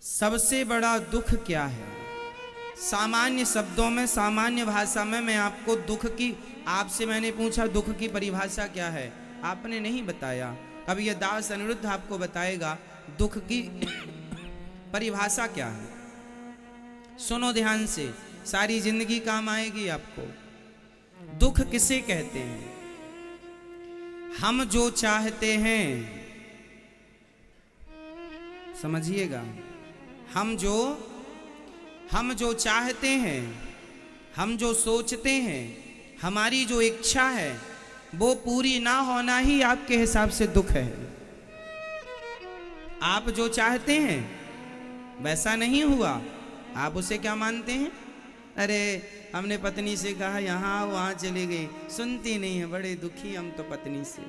सबसे बड़ा दुख क्या है? सामान्य शब्दों में, सामान्य भाषा में मैं आपको दुख की, आपसे मैंने पूछा दुख की परिभाषा क्या है, आपने नहीं बताया। अब यह दास अनिरुद्ध आपको बताएगा दुख की परिभाषा क्या है। सुनो ध्यान से, सारी जिंदगी काम आएगी आपको। दुख किसे कहते हैं? हम जो चाहते हैं, समझिएगा, हम जो चाहते हैं, हम जो सोचते हैं, हमारी जो इच्छा है, वो पूरी ना होना ही आपके हिसाब से दुख है। आप जो चाहते हैं वैसा नहीं हुआ, आप उसे क्या मानते हैं? अरे हमने पत्नी से कहा यहाँ वहाँ चली गई, सुनती नहीं है, बड़े दुखी हम तो पत्नी से।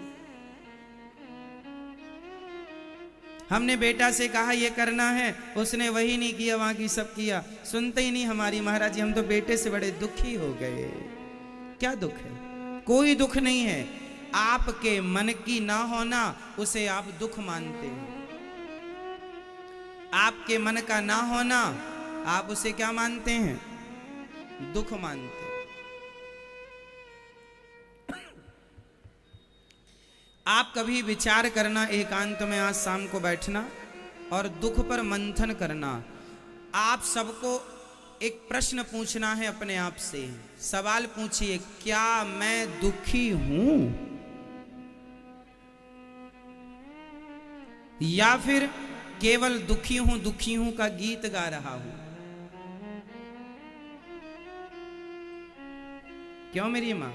हमने बेटा से कहा ये करना है, उसने वही नहीं किया, वहां की सब किया, सुनते ही नहीं हमारी महाराज जी, हम तो बेटे से बड़े दुखी हो गए। क्या दुख है? कोई दुख नहीं है। आपके मन की ना होना उसे आप दुख मानते हैं। आपके मन का ना होना आप उसे क्या मानते हैं? दुख मानते हैं। आप कभी विचार करना, एकांत में आज शाम को बैठना और दुख पर मंथन करना। आप सबको एक प्रश्न पूछना है अपने आप से। सवाल पूछिए, क्या मैं दुखी हूं या फिर केवल दुखी हूं का गीत गा रहा हूं? क्यों मेरी मां?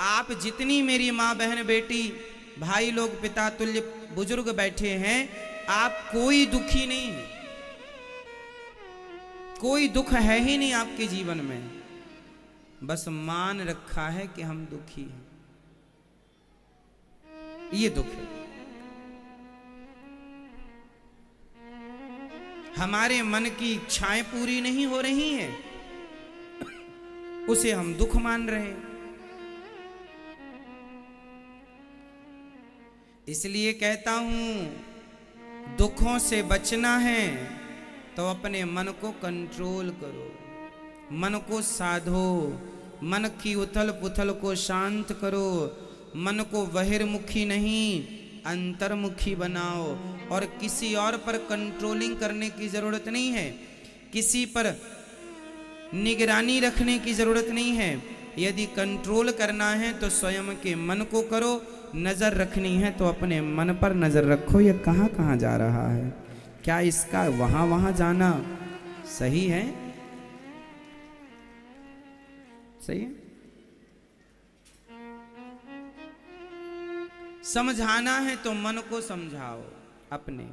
आप जितनी मेरी माँ बहन बेटी भाई लोग पिता तुल्य बुजुर्ग बैठे हैं, आप कोई दुखी नहीं है। कोई दुख है ही नहीं आपके जीवन में। बस मान रखा है कि हम दुखी हैं, ये दुख है। हमारे मन की इच्छाएं पूरी नहीं हो रही हैं, उसे हम दुख मान रहे हैं। इसलिए कहता हूं, दुखों से बचना है तो अपने मन को कंट्रोल करो, मन को साधो, मन की उथल पुथल को शांत करो, मन को बहिर्मुखी नहीं अंतर्मुखी बनाओ। और किसी और पर कंट्रोलिंग करने की जरूरत नहीं है, किसी पर निगरानी रखने की जरूरत नहीं है। यदि कंट्रोल करना है तो स्वयं के मन को करो, नजर रखनी है तो अपने मन पर नजर रखो। ये कहाँ कहाँ जा रहा है, क्या इसका वहां वहां जाना सही है? सही है? समझाना है तो मन को समझाओ अपने,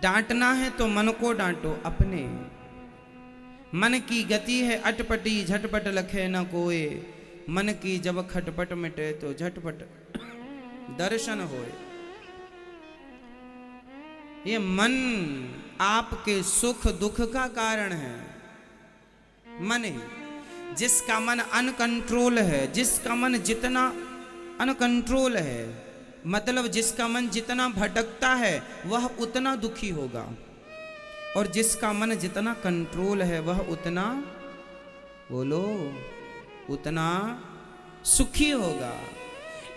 डांटना है तो मन को डांटो अपने। मन की गति है अटपटी, झटपट लखे न कोय, मन की जब खटपट मिटे तो झटपट दर्शन होए। ये मन आपके सुख दुख का कारण है। मन ही, जिसका मन अनकंट्रोल है, जिसका मन जितना अनकंट्रोल है, मतलब जिसका मन जितना भटकता है वह उतना दुखी होगा, और जिसका मन जितना कंट्रोल है वह उतना, बोलो, उतना सुखी होगा।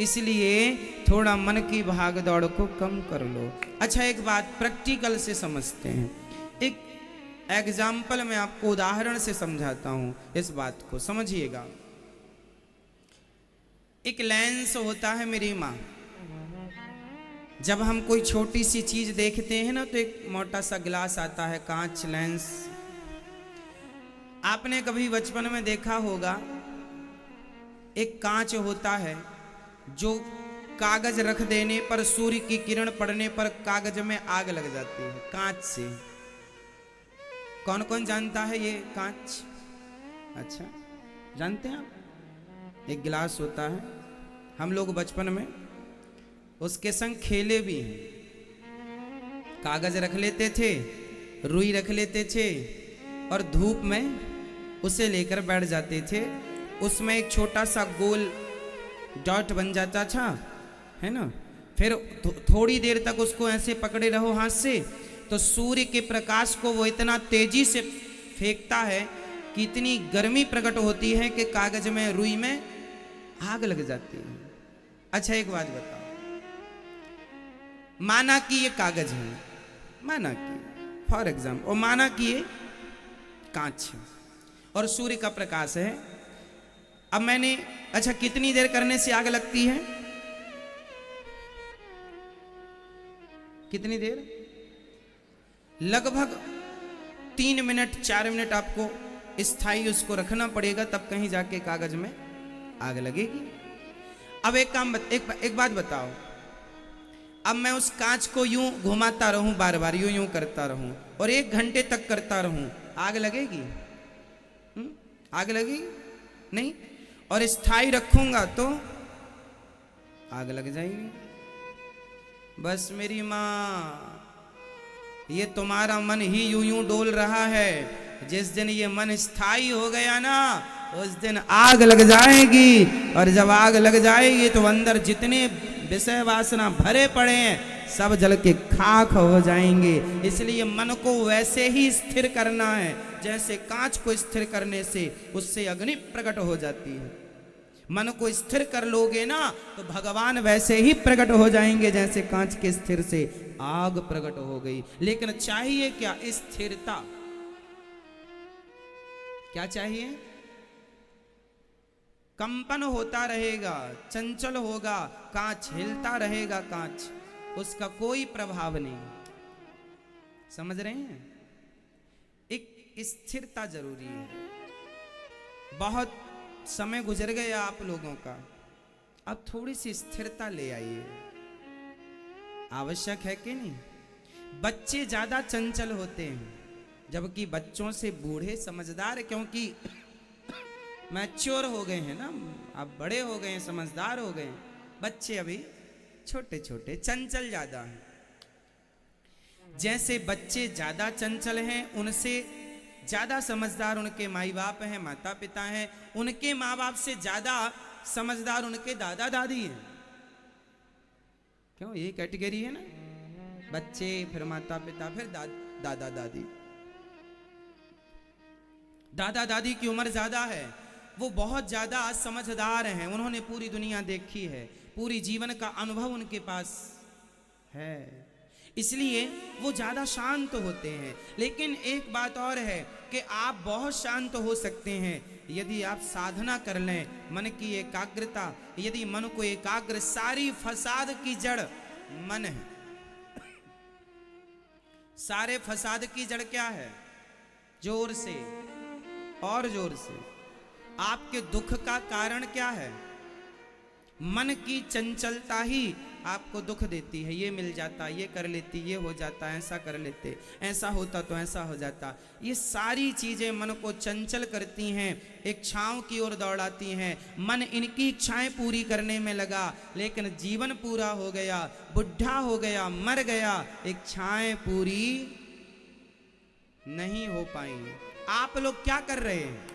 इसलिए थोड़ा मन की भाग दौड़ को कम कर लो। अच्छा, एक बात प्रैक्टिकल से समझते हैं। एक एग्जाम्पल मैं आपको उदाहरण से समझाता हूं, इस बात को समझिएगा। एक लेंस होता है मेरी माँ, जब हम कोई छोटी सी चीज देखते हैं ना तो एक मोटा सा गिलास आता है, कांच लेंस। आपने कभी बचपन में देखा होगा, एक कांच होता है जो कागज रख देने पर, सूर्य की किरण पड़ने पर कागज में आग लग जाती है कांच से। कौन कौन जानता है ये कांच? अच्छा, जानते हैं आप? एक गिलास होता है, हम लोग बचपन में उसके संग खेले भी हैं। कागज रख लेते थे, रुई रख लेते थे और धूप में उसे लेकर बैठ जाते थे। उसमें एक छोटा सा गोल डॉट बन जाता था, है ना? फिर थोड़ी देर तक उसको ऐसे पकड़े रहो हाथ से, तो सूर्य के प्रकाश को वो इतना तेजी से फेंकता है कि इतनी गर्मी प्रकट होती है कि कागज में, रुई में आग लग जाती है। अच्छा एक बात बताओ, माना कि ये कागज है, माना कि फॉर एग्जाम्पल, और माना कि ये कांच है और सूर्य का प्रकाश है। अब मैंने, अच्छा कितनी देर करने से आग लगती है? कितनी देर? लगभग 3 मिनट 4 मिनट आपको स्थायी उसको रखना पड़ेगा, तब कहीं जाके कागज में आग लगेगी। अब एक बात बताओ, अब मैं उस कांच को यूं घुमाता रहूं, बार बार यूं करता रहूं और 1 घंटे तक करता रहूं, आग लगेगी? आग लगेगी? नहीं। और स्थायी रखूंगा तो आग लग जाएगी। बस मेरी माँ, ये तुम्हारा मन ही यूं यूं डोल रहा है, जिस दिन ये मन स्थायी हो गया ना, उस दिन आग लग जाएगी। और जब आग लग जाएगी तो अंदर जितने विषय वासना भरे पड़े हैं सब जल के खाक हो जाएंगे। इसलिए मन को वैसे ही स्थिर करना है जैसे कांच को स्थिर करने से उससे अग्नि प्रकट हो जाती है। मन को स्थिर कर लोगे ना तो भगवान वैसे ही प्रकट हो जाएंगे जैसे कांच के स्थिर से आग प्रकट हो गई। लेकिन चाहिए क्या? स्थिरता। क्या चाहिए? कंपन होता रहेगा, चंचल होगा, कांच हिलता रहेगा, कांच, उसका कोई प्रभाव नहीं। समझ रहे हैं? एक स्थिरता जरूरी है। बहुत समय गुजर गया आप लोगों का, अब थोड़ी सी स्थिरता ले आइए। आवश्यक है कि नहीं? बच्चे ज्यादा चंचल होते हैं, जबकि बच्चों से बूढ़े समझदार, क्योंकि मैच्योर हो गए हैं ना, अब बड़े हो गए हैं, समझदार हो गए हैं। बच्चे अभी छोटे छोटे, चंचल ज्यादा हैं। जैसे बच्चे ज्यादा चंचल हैं, उनसे ज्यादा समझदार उनके माई बाप हैं, माता पिता हैं। उनके माँ बाप से ज्यादा समझदार उनके दादा दादी हैं। क्यों? ये कैटेगरी है ना, बच्चे, फिर माता पिता, फिर दादा दादी। दादा दादी की उम्र ज्यादा है, वो बहुत ज्यादा समझदार हैं, उन्होंने पूरी दुनिया देखी है, पूरी जीवन का अनुभव उनके पास है, इसलिए वो ज्यादा शांत होते हैं। लेकिन एक बात और है कि आप बहुत शांत हो सकते हैं यदि आप साधना कर लें, मन की एकाग्रता, यदि मन को एकाग्र, सारी फसाद की जड़ मन है। सारे फसाद की जड़ क्या है? जोर से और जोर से, आपके दुख का कारण क्या है? मन की चंचलता ही आपको दुख देती है। ये मिल जाता, ये कर लेती, ये हो जाता, ऐसा कर लेते, ऐसा होता तो ऐसा हो जाता। ये सारी चीजें मन को चंचल करती हैं, इच्छाओं की ओर दौड़ाती हैं। मन इनकी इच्छाएं पूरी करने में लगा, लेकिन जीवन पूरा हो गया, बुढ़ा हो गया, मर गया, इच्छाएं पूरी नहीं हो पाई। आप लोग क्या कर रहे हैं?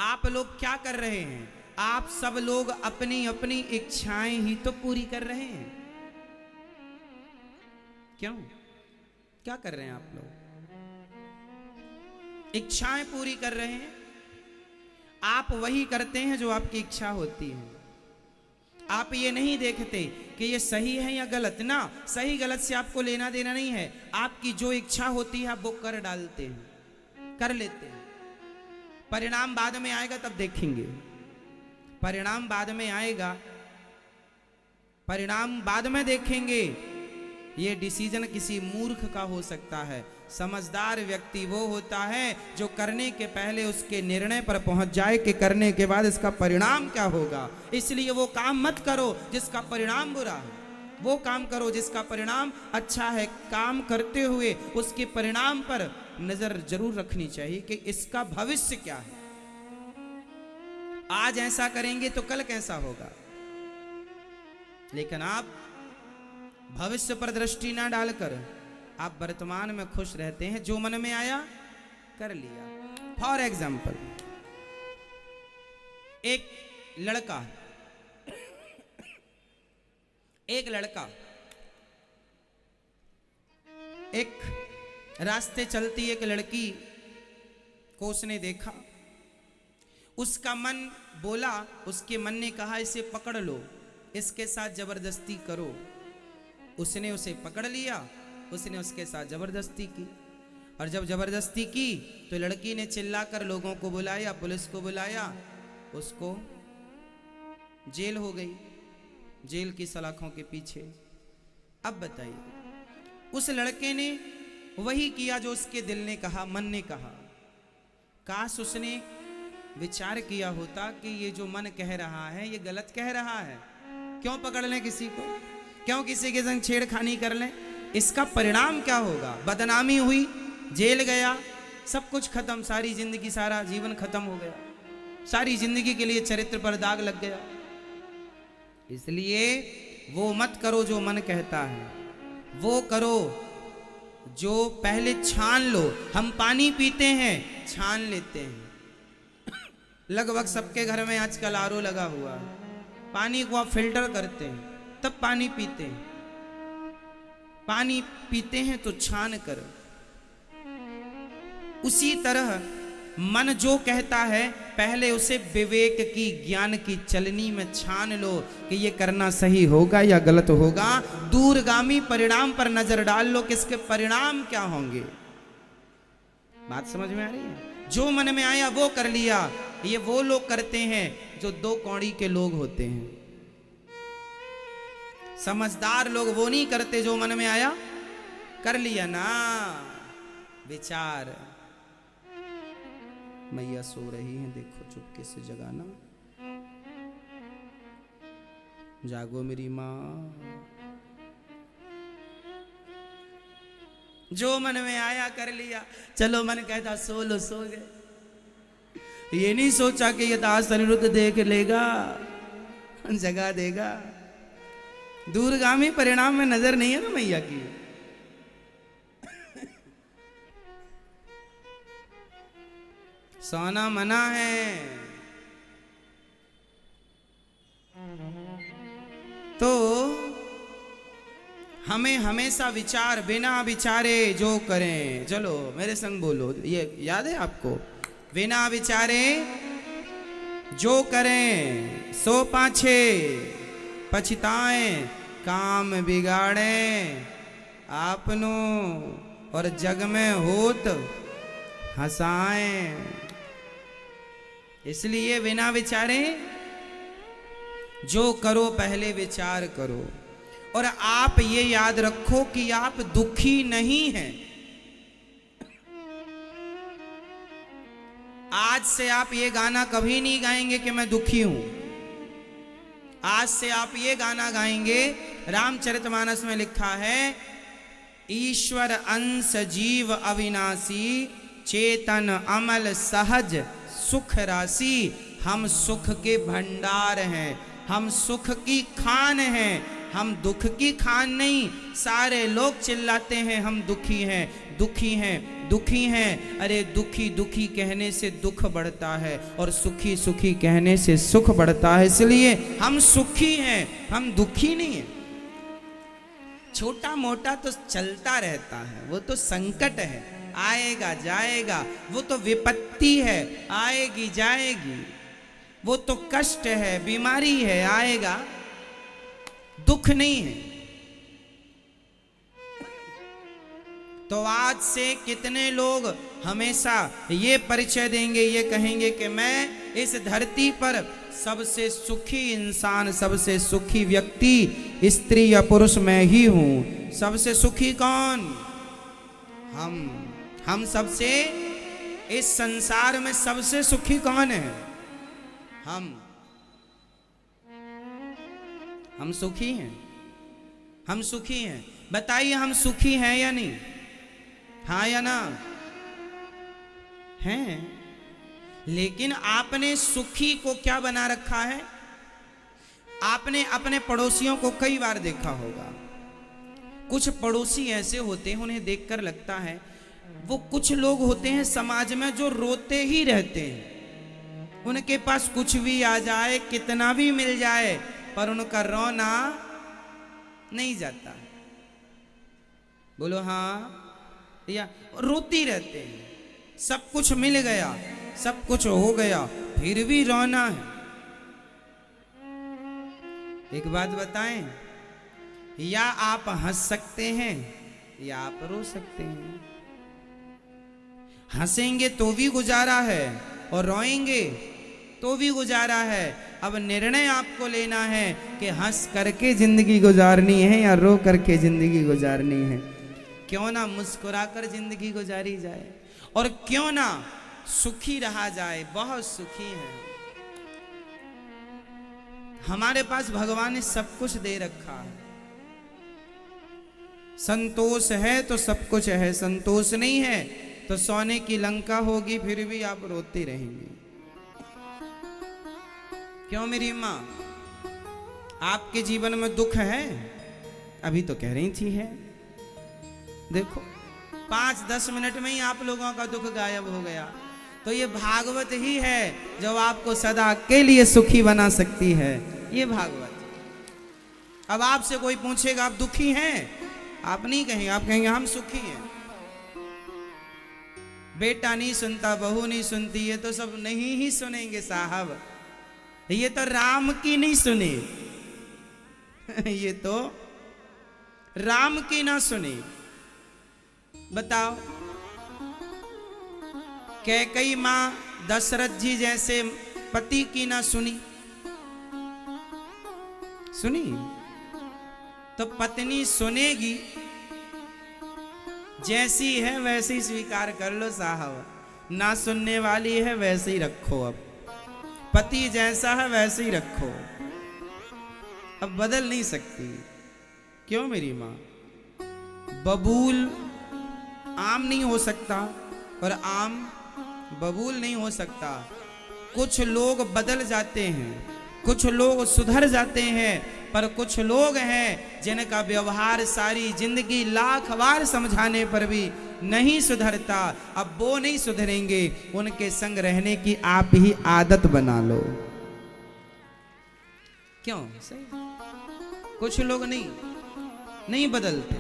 आप लोग क्या कर रहे हैं? आप सब लोग अपनी अपनी इच्छाएं ही तो पूरी कर रहे हैं। क्यों? क्या कर रहे हैं आप लोग? इच्छाएं पूरी कर रहे हैं। आप वही करते हैं जो आपकी इच्छा होती है। आप ये नहीं देखते कि ये सही है या गलत ना, सही गलत से आपको लेना देना नहीं है। आपकी जो इच्छा होती है आप वो कर डालते हैं, कर लेते हैं। परिणाम बाद में आएगा तब देखेंगे, परिणाम बाद में आएगा, परिणाम बाद में देखेंगे। ये डिसीजन किसी मूर्ख का हो सकता है। समझदार व्यक्ति वो होता है जो करने के पहले उसके निर्णय पर पहुंच जाए कि करने के बाद इसका परिणाम क्या होगा। इसलिए वो काम मत करो जिसका परिणाम बुरा है, वो काम करो जिसका परिणाम अच्छा है। काम करते हुए उसके परिणाम पर नजर जरूर रखनी चाहिए कि इसका भविष्य क्या है। आज ऐसा करेंगे तो कल कैसा होगा। लेकिन आप भविष्य पर दृष्टि ना डालकर आप वर्तमान में खुश रहते हैं। जो मन में आया कर लिया। फॉर एग्जाम्पल, एक लड़का एक लड़का एक रास्ते चलती एक लड़की को उसने देखा, उसका मन बोला, उसके मन ने कहा इसे पकड़ लो, इसके साथ जबरदस्ती करो। उसने उसे पकड़ लिया, उसने उसके साथ जबरदस्ती की, और जब जबरदस्ती की तो लड़की ने चिल्लाकर लोगों को बुलाया, पुलिस को बुलाया, उसको जेल हो गई, जेल की सलाखों के पीछे। अब बताइए, उस लड़के ने वही किया जो उसके दिल ने कहा, मन ने कहा। काश उसने विचार किया होता कि ये जो मन कह रहा है ये गलत कह रहा है, क्यों पकड़ लें किसी को, क्यों किसी के संग छेड़खानी कर लें, इसका परिणाम क्या होगा, बदनामी हुई, जेल गया, सब कुछ खत्म, सारी जिंदगी सारा जीवन खत्म हो गया, सारी जिंदगी के लिए चरित्र पर दाग लग गया। इसलिए वो मत करो जो मन कहता है, वो करो जो पहले छान लो। हम पानी पीते हैं, छान लेते हैं, लगभग सबके घर में आजकल आरओ लगा हुआ है, पानी को आप फिल्टर करते हैं तब पानी पीते हैं, पानी पीते हैं तो छान कर। उसी तरह मन जो कहता है पहले उसे विवेक की, ज्ञान की चलनी में छान लो कि ये करना सही होगा या गलत होगा। दूरगामी परिणाम पर नजर डाल लो कि इसके परिणाम क्या होंगे। बात समझ में आ रही है? जो मन में आया वो कर लिया। ये वो लोग करते हैं जो दो कौड़ी के लोग होते हैं। समझदार लोग वो नहीं करते, जो मन में आया कर लिया ना। विचार, मैया सो रही हैं, देखो चुपके से जगाना, जागो मेरी माँ। जो मन में आया कर लिया, चलो मन कहता सो लो, सो गए। ये नहीं सोचा कि ये दास अनिरुद्ध देख लेगा, जगा देगा। दूरगामी परिणाम में नजर नहीं है ना मैया की। सोना मना है। तो हमें हमेशा विचार, बिना विचारे जो करें, चलो मेरे संग बोलो, ये याद है आपको? बिना विचारे जो करें सो पाछे पछताएं, काम बिगाड़े आपनो और जग में होत हंसाएं। इसलिए बिना विचारे जो करो पहले विचार करो। और आप ये याद रखो कि आप दुखी नहीं हैं। आज से आप ये गाना कभी नहीं गाएंगे कि मैं दुखी हूं। आज से आप ये गाना गाएंगे, रामचरितमानस में लिखा है, ईश्वर अंश जीव अविनाशी, चेतन अमल सहज सुख राशि। हम सुख के भंडार हैं, हम सुख की खान हैं, हम दुख की खान नहीं। सारे लोग चिल्लाते हैं हम दुखी हैं, दुखी हैं, दुखी हैं। अरे दुखी दुखी कहने से दुख बढ़ता है और सुखी सुखी कहने से सुख बढ़ता है। इसलिए हम सुखी हैं, हम दुखी नहीं हैं। छोटा मोटा तो चलता रहता है, वो तो संकट है, आएगा जाएगा। वो तो विपत्ति है, आएगी जाएगी। वो तो कष्ट है, बीमारी है, आएगा। दुख नहीं है। तो आज से कितने लोग हमेशा ये परिचय देंगे, ये कहेंगे कि मैं इस धरती पर सबसे सुखी इंसान, सबसे सुखी व्यक्ति स्त्री या पुरुष मैं ही हूं। सबसे सुखी कौन? हम सबसे, इस संसार में सबसे सुखी कौन है? हम सुखी हैं, हम सुखी हैं। बताइए हम सुखी हैं या नहीं? हाँ या ना? हैं। लेकिन आपने सुखी को क्या बना रखा है? आपने अपने पड़ोसियों को कई बार देखा होगा। कुछ पड़ोसी ऐसे होते हैं, उन्हें देखकर लगता है, वो कुछ लोग होते हैं समाज में जो रोते ही रहते हैं। उनके पास कुछ भी आ जाए, कितना भी मिल जाए, पर उनका रोना नहीं जाता। बोलो हाँ, या रोती रहते हैं, सब कुछ मिल गया, सब कुछ हो गया, फिर भी रोना है। एक बात बताएं, या आप हंस सकते हैं या आप रो सकते हैं। हंसेंगे तो भी गुजारा है और रोएंगे तो भी गुजारा है। अब निर्णय आपको लेना है कि हंस करके जिंदगी गुजारनी है या रो करके जिंदगी गुजारनी है। क्यों ना मुस्कुराकर जिंदगी गुजारी जाए और क्यों ना सुखी रहा जाए। बहुत सुखी है, हमारे पास भगवान ने सब कुछ दे रखा है। संतोष है तो सब कुछ है, संतोष नहीं है तो सोने की लंका होगी, फिर भी आप रोती रहेंगी। क्यों मेरी माँ, आपके जीवन में दुख है? अभी तो कह रही थी है। देखो 5-10 मिनट में ही आप लोगों का दुख गायब हो गया। तो ये भागवत ही है जो आपको सदा के लिए सुखी बना सकती है, ये भागवत। अब आपसे कोई पूछेगा आप दुखी हैं, आप नहीं कहेंगे, आप कहेंगे हम सुखी हैं। बेटा नहीं सुनता, बहू नहीं सुनती, ये तो सब नहीं ही सुनेंगे साहब। ये तो राम की नहीं सुने ये तो राम की ना सुने। बताओ, कैकई मां दशरथ जी जैसे पति की ना सुनी? सुनी? तो पत्नी सुनेगी, जैसी है वैसी स्वीकार कर लो साहब। ना सुनने वाली है वैसे ही रखो, अब पति जैसा है वैसे ही रखो, अब बदल नहीं सकती। क्यों मेरी मां? बबूल आम नहीं हो सकता और आम बबूल नहीं हो सकता। कुछ लोग बदल जाते हैं, कुछ लोग सुधर जाते हैं, पर कुछ लोग हैं जिनका व्यवहार सारी जिंदगी लाख बार समझाने पर भी नहीं सुधरता। अब वो नहीं सुधरेंगे, उनके संग रहने की आप ही आदत बना लो। क्यों? सही। कुछ लोग नहीं बदलते,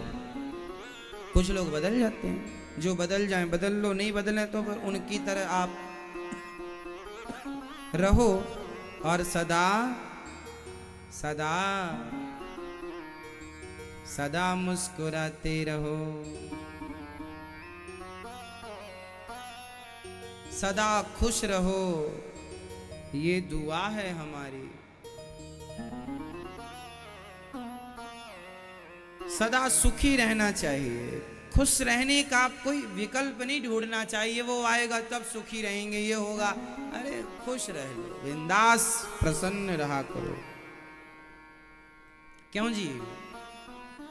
कुछ लोग बदल जाते हैं। जो बदल जाए बदल लो, नहीं बदले तो फिर उनकी तरह आप रहो और सदा सदा सदा मुस्कुराते रहो, सदा खुश रहो, ये दुआ है हमारी। सदा सुखी रहना चाहिए, खुश रहने का कोई विकल्प नहीं ढूंढना चाहिए। वो आएगा तब सुखी रहेंगे, ये होगा, अरे खुश रह लो, बिंदास प्रसन्न रहा करो। क्यों जी,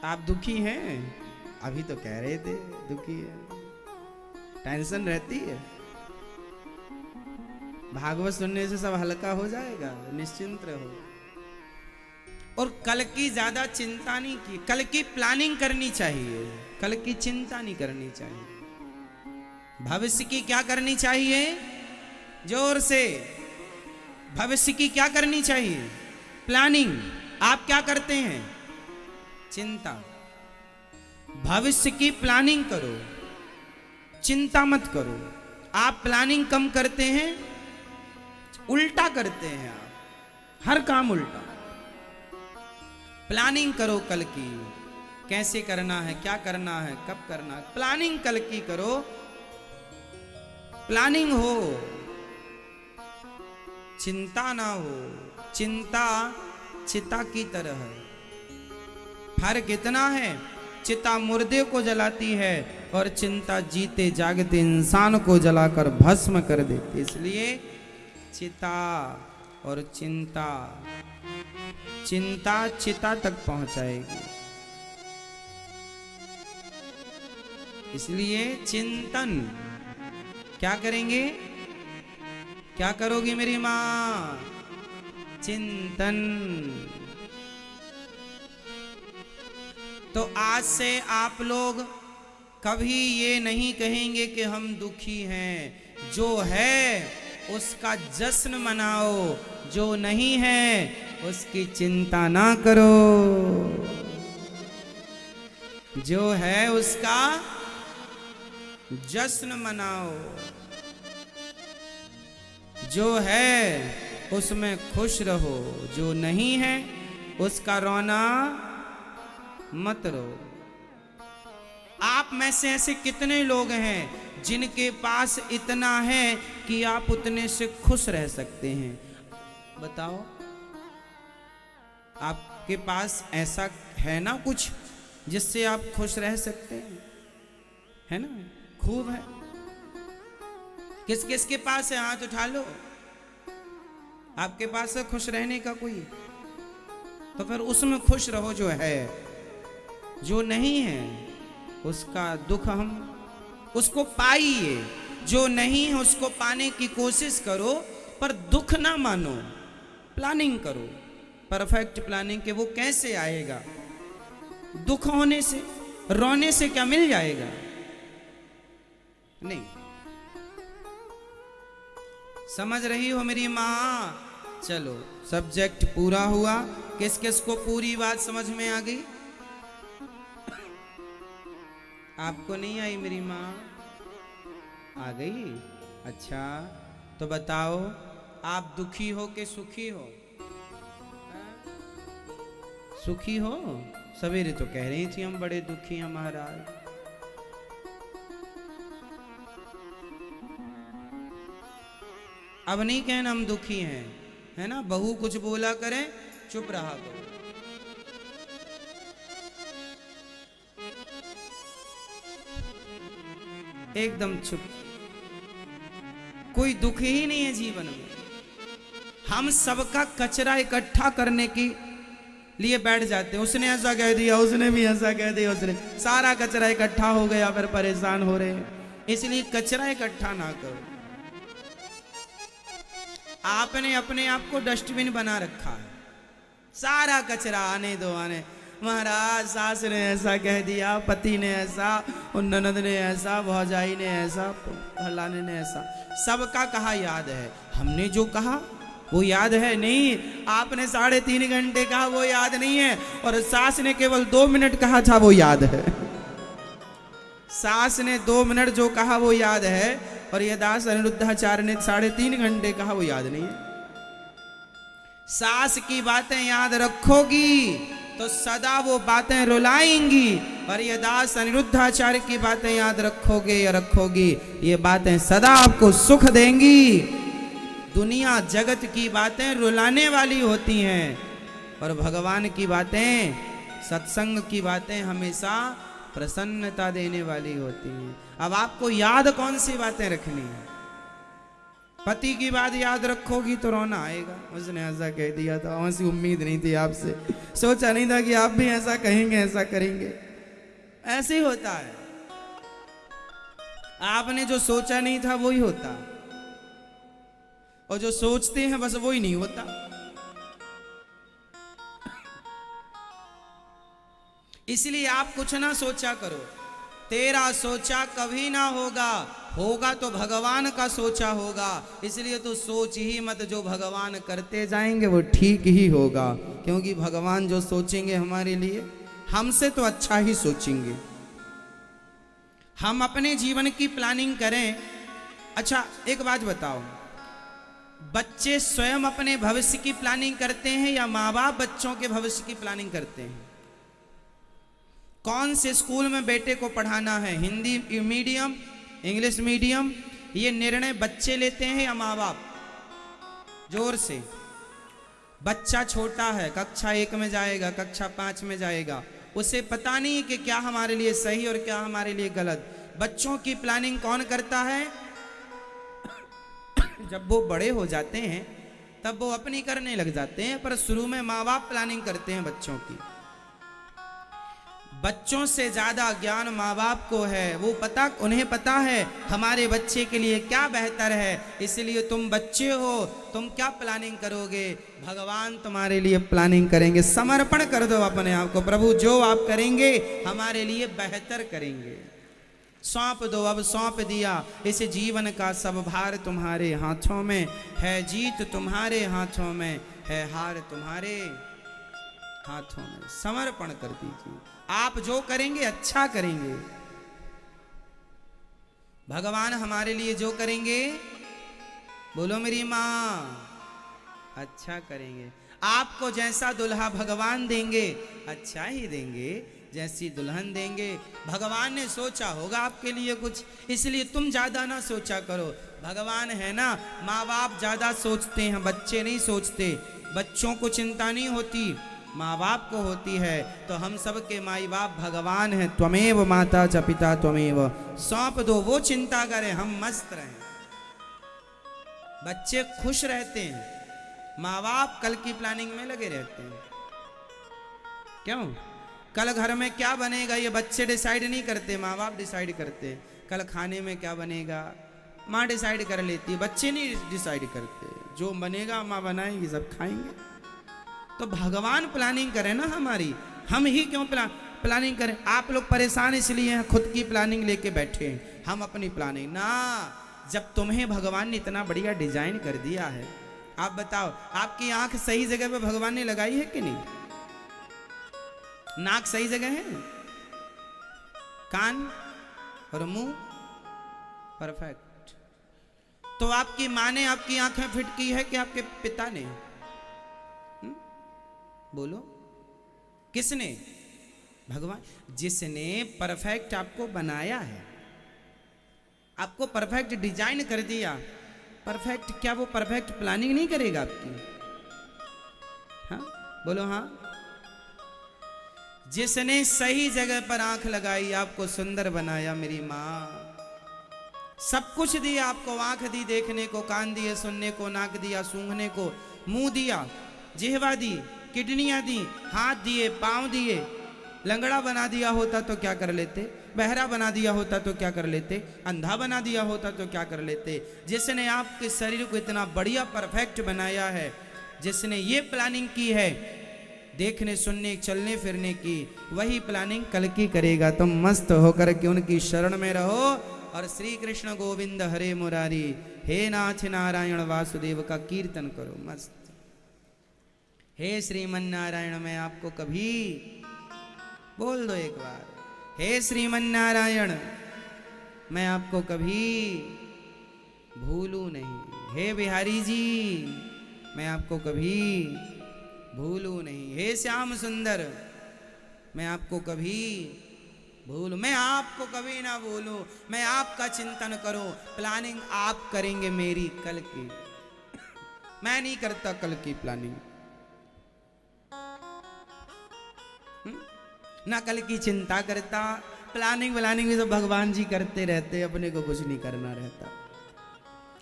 आप दुखी हैं? अभी तो कह रहे थे दुखी है, टेंशन रहती है। भागवत सुनने से सब हल्का हो जाएगा, निश्चिंत रहो। और कल की ज्यादा चिंता नहीं की, कल की प्लानिंग करनी चाहिए, कल की चिंता नहीं करनी चाहिए। भविष्य की क्या करनी चाहिए? जोर से, भविष्य की क्या करनी चाहिए? प्लानिंग। आप क्या करते हैं? चिंता। भविष्य की प्लानिंग करो, चिंता मत करो। आप प्लानिंग कम करते हैं, उल्टा करते हैं आप, हर काम उल्टा। प्लानिंग करो कल की, कैसे करना है, क्या करना है, कब करना है, प्लानिंग कल की करो। प्लानिंग हो, चिंता ना हो। चिंता चिता की तरह है। फर्क इतना है, चिता मुर्दे को जलाती है और चिंता जीते जागते इंसान को जलाकर भस्म कर देती। इसलिए चिता और चिंता, चिंता चिता तक पहुंचाएगी। इसलिए चिंतन क्या करेंगे? क्या करोगी मेरी मां? चिंतन। तो आज से आप लोग कभी ये नहीं कहेंगे कि हम दुखी हैं। जो है उसका जश्न मनाओ, जो नहीं है उसकी चिंता ना करो। जो है उसका जश्न मनाओ, जो है उसमें खुश रहो, जो नहीं है उसका रोना मत रो। आप में से ऐसे कितने लोग हैं जिनके पास इतना है कि आप उतने से खुश रह सकते हैं? बताओ, आपके पास ऐसा है ना कुछ जिससे आप खुश रह सकते हैं? है ना? खूब है। किस किस के पास है? हाथ उठा लो। आपके पास है खुश रहने का कोई? तो फिर उसमें खुश रहो जो है। जो नहीं है उसका दुख हम उसको पाइए, जो नहीं है उसको पाने की कोशिश करो, पर दुख ना मानो। प्लानिंग करो, परफेक्ट प्लानिंग के वो कैसे आएगा? दुख होने से, रोने से क्या मिल जाएगा? नहीं। समझ रही हो मेरी माँ? चलो, सब्जेक्ट पूरा हुआ। किस किस को पूरी बात समझ में आ गई? आपको नहीं आई मेरी माँ? आ गई? अच्छा, तो बताओ, आप दुखी हो कि सुखी हो? सुखी हो? सवेरे तो कह रही थी हम बड़े दुखी हैं महाराज। अब नहीं कहना हम दुखी हैं, है ना? बहू कुछ बोला करें, चुप रहा करो। एकदम चुप। कोई दुख ही नहीं है जीवन में। हम सबका कचरा इकट्ठा करने की लिए बैठ जाते हैं। उसने ऐसा कह दिया, उसने भी ऐसा कह दिया, उसने सारा कचरा इकट्ठा हो गया, फिर परेशान हो रहे हैं। इसलिए कचरा इकट्ठा ना करो। आपने अपने आप को डस्टबिन बना रखा है। सारा कचरा आने दो, आने। महाराज, सास ने ऐसा कह दिया, पति ने ऐसा, ननद ने ऐसा, भौजाई ने ऐसा, फलाने ने ऐसा। सबका कहा याद है। हमने जो कहा वो याद है? नहीं। आपने 3.5 घंटे कहा, वो याद नहीं है। और सास ने केवल 2 मिनट कहा था, वो याद है। सास ने 2 मिनट जो कहा वो याद है, और ये दास अनिरुद्धाचार्य ने 3.5 घंटे कहा, वो याद नहीं है। सास की बातें याद रखोगी तो सदा वो बातें रुलाएंगी, और ये दास अनिरुद्धाचार्य की बातें याद रखोगे या रखोगी, ये बातें सदा आपको सुख देंगी। दुनिया जगत की बातें रुलाने वाली होती हैं, और भगवान की बातें, सत्संग की बातें हमेशा प्रसन्नता देने वाली होती हैं। अब आपको याद कौन सी बातें रखनी है? पति की बात याद रखोगी तो रोना आएगा। उसने ऐसा कह दिया था, ऐसी उम्मीद नहीं थी आपसे, सोचा नहीं था कि आप भी ऐसा कहेंगे, ऐसा करेंगे। ऐसे ही होता है। आपने जो सोचा नहीं था वही होता, और जो सोचते हैं बस वही नहीं होता। इसलिए आप कुछ ना सोचा करो। तेरा सोचा कभी ना होगा, होगा तो भगवान का सोचा होगा। इसलिए तो सोच ही मत, जो भगवान करते जाएंगे वो ठीक ही होगा। क्योंकि भगवान जो सोचेंगे हमारे लिए, हमसे तो अच्छा ही सोचेंगे। हम अपने जीवन की प्लानिंग करें। अच्छा, एक बात बताओ, बच्चे स्वयं अपने भविष्य की प्लानिंग करते हैं या माँ बाप बच्चों के भविष्य की प्लानिंग करते हैं? कौन से स्कूल में बेटे को पढ़ाना है, हिंदी मीडियम, इंग्लिश मीडियम, ये निर्णय बच्चे लेते हैं या माँ बाप? जोर से। बच्चा छोटा है, कक्षा 1 में जाएगा, कक्षा 5 में जाएगा, उसे पता नहीं कि क्या हमारे लिए सही और क्या हमारे लिए गलत। बच्चों की प्लानिंग कौन करता है? जब वो बड़े हो जाते हैं तब वो अपनी करने लग जाते हैं, पर शुरू में माँ बाप प्लानिंग करते हैं बच्चों की। बच्चों से ज्यादा ज्ञान माँ बाप को है। वो उन्हें पता है हमारे बच्चे के लिए क्या बेहतर है। इसलिए तुम बच्चे हो, तुम क्या प्लानिंग करोगे? भगवान तुम्हारे लिए प्लानिंग करेंगे। समर्पण कर दो अपने आप को, प्रभु जो आप करेंगे हमारे लिए बेहतर करेंगे। सौंप दो, अब सौंप दिया। इस जीवन का सब भार तुम्हारे हाथों में है, जीत तुम्हारे हाथों में है, हार तुम्हारे हाथों में। समर्पण कर दीजिए। आप जो करेंगे अच्छा करेंगे। भगवान हमारे लिए जो करेंगे, बोलो मेरी माँ, अच्छा करेंगे। आपको जैसा दुल्हा भगवान देंगे अच्छा ही देंगे, जैसी दुल्हन देंगे। भगवान ने सोचा होगा आपके लिए कुछ, इसलिए तुम ज्यादा ना सोचा करो। भगवान है ना, माँ बाप ज्यादा सोचते हैं, बच्चे नहीं सोचते। बच्चों को चिंता नहीं होती, माँ बाप को होती है। तो हम सब के माई बाप भगवान हैं। त्वमेव माता च पिता त्वमेव, सौंप दो, वो चिंता करें, हम मस्त रहें। बच्चे खुश रहते हैं, माँ बाप कल की प्लानिंग में लगे रहते हैं। क्यों? कल घर में क्या बनेगा ये बच्चे डिसाइड नहीं करते, माँ बाप डिसाइड करते। कल खाने में क्या बनेगा माँ डिसाइड कर लेती, बच्चे नहीं डिसाइड करते। जो बनेगा माँ बनाएगी, सब खाएंगे। तो भगवान प्लानिंग करें ना हमारी, हम ही क्यों प्लानिंग करें? आप लोग परेशान इसलिए हैं, खुद की प्लानिंग लेके बैठे हैं, हम अपनी प्लानिंग ना। जब तुम्हें भगवान ने इतना बढ़िया डिजाइन कर दिया है, आप बताओ, आपकी आंख सही जगह पे भगवान ने लगाई है कि नहीं? नाक सही जगह है, कान और मुंह परफेक्ट। तो आपकी माँ ने आपकी आंखें फिट की है कि आपके पिता ने? बोलो, किसने? भगवान। जिसने परफेक्ट आपको बनाया है, आपको परफेक्ट डिजाइन कर दिया, परफेक्ट, क्या वो परफेक्ट प्लानिंग नहीं करेगा आपकी? हाँ बोलो हाँ। जिसने सही जगह पर आंख लगाई, आपको सुंदर बनाया मेरी माँ, सब कुछ दिया आपको। आंख दी देखने को, कान दिए सुनने को, नाक दिया सूंघने को, मुंह दिया, जिह्वा दी, किडनियां दी, हाथ दिए, पांव दिए। लंगड़ा बना दिया होता तो क्या कर लेते? बहरा बना दिया होता तो क्या कर लेते? अंधा बना दिया होता तो क्या कर लेते? जिसने आपके शरीर को इतना बढ़िया परफेक्ट बनाया है, जिसने ये प्लानिंग की है देखने सुनने चलने फिरने की, वही प्लानिंग कल की करेगा। तुम मस्त होकर के उनकी शरण में रहो और श्री कृष्ण गोविंद हरे मुरारी, हे नाथ नारायण वासुदेव का कीर्तन करो मस्त। हे श्रीमन नारायण, मैं आपको कभी, बोल दो एक बार, हे श्रीमन नारायण, मैं आपको कभी भूलू नहीं। हे बिहारी जी, मैं आपको कभी भूलू नहीं। हे श्याम सुंदर, मैं आपको कभी भूलू, मैं आपको कभी ना भूलू। मैं आपका चिंतन करूं, प्लानिंग आप करेंगे मेरी कल की। मैं नहीं करता कल की प्लानिंग, ना कल की चिंता करता। प्लानिंग भी तो भगवान जी करते रहते, अपने को कुछ नहीं करना रहता।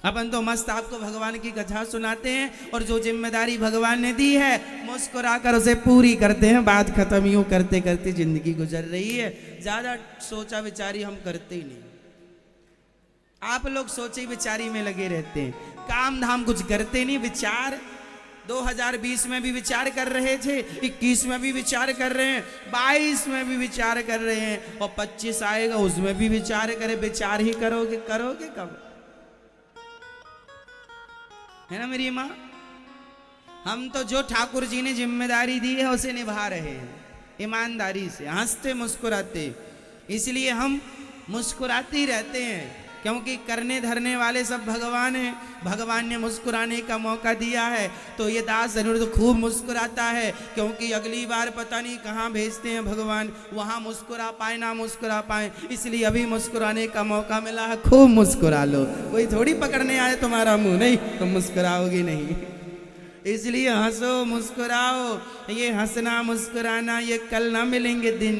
अपन तो मस्त आपको भगवान की कथा सुनाते हैं, और जो जिम्मेदारी भगवान ने दी है मुस्कुराकर उसे पूरी करते हैं। बात खत्म, यूं करते करते जिंदगी गुजर रही है। ज्यादा सोचा विचारी हम करते ही नहीं। आप लोग सोचे विचारी में लगे रहते हैं, काम धाम कुछ करते नहीं। विचार 2020 में भी विचार कर रहे थे, 21 में भी विचार कर रहे हैं, 22 में भी विचार कर रहे हैं, और 25 आएगा उसमें भी विचार करे। विचार ही करोगे, करोगे कब? है ना मेरी माँ? हम तो जो ठाकुर जी ने जिम्मेदारी दी है उसे निभा रहे हैं ईमानदारी से, हंसते मुस्कुराते। इसलिए हम मुस्कुराते ही रहते हैं, क्योंकि करने धरने वाले सब भगवान हैं। भगवान ने मुस्कुराने का मौका दिया है, तो ये दास जरूर तो खूब मुस्कुराता है, क्योंकि अगली बार पता नहीं कहाँ भेजते हैं भगवान, वहाँ मुस्कुरा पाए ना मुस्कुरा पाए। इसलिए अभी मुस्कुराने का मौका मिला है, खूब मुस्कुरा लो। कोई थोड़ी पकड़ने आए तुम्हारा मुंह, नहीं तुम मुस्कुराओगी नहीं। इसलिए हंसो मुस्कुराओ, ये हंसना मुस्कुराना ये कल ना मिलेंगे दिन।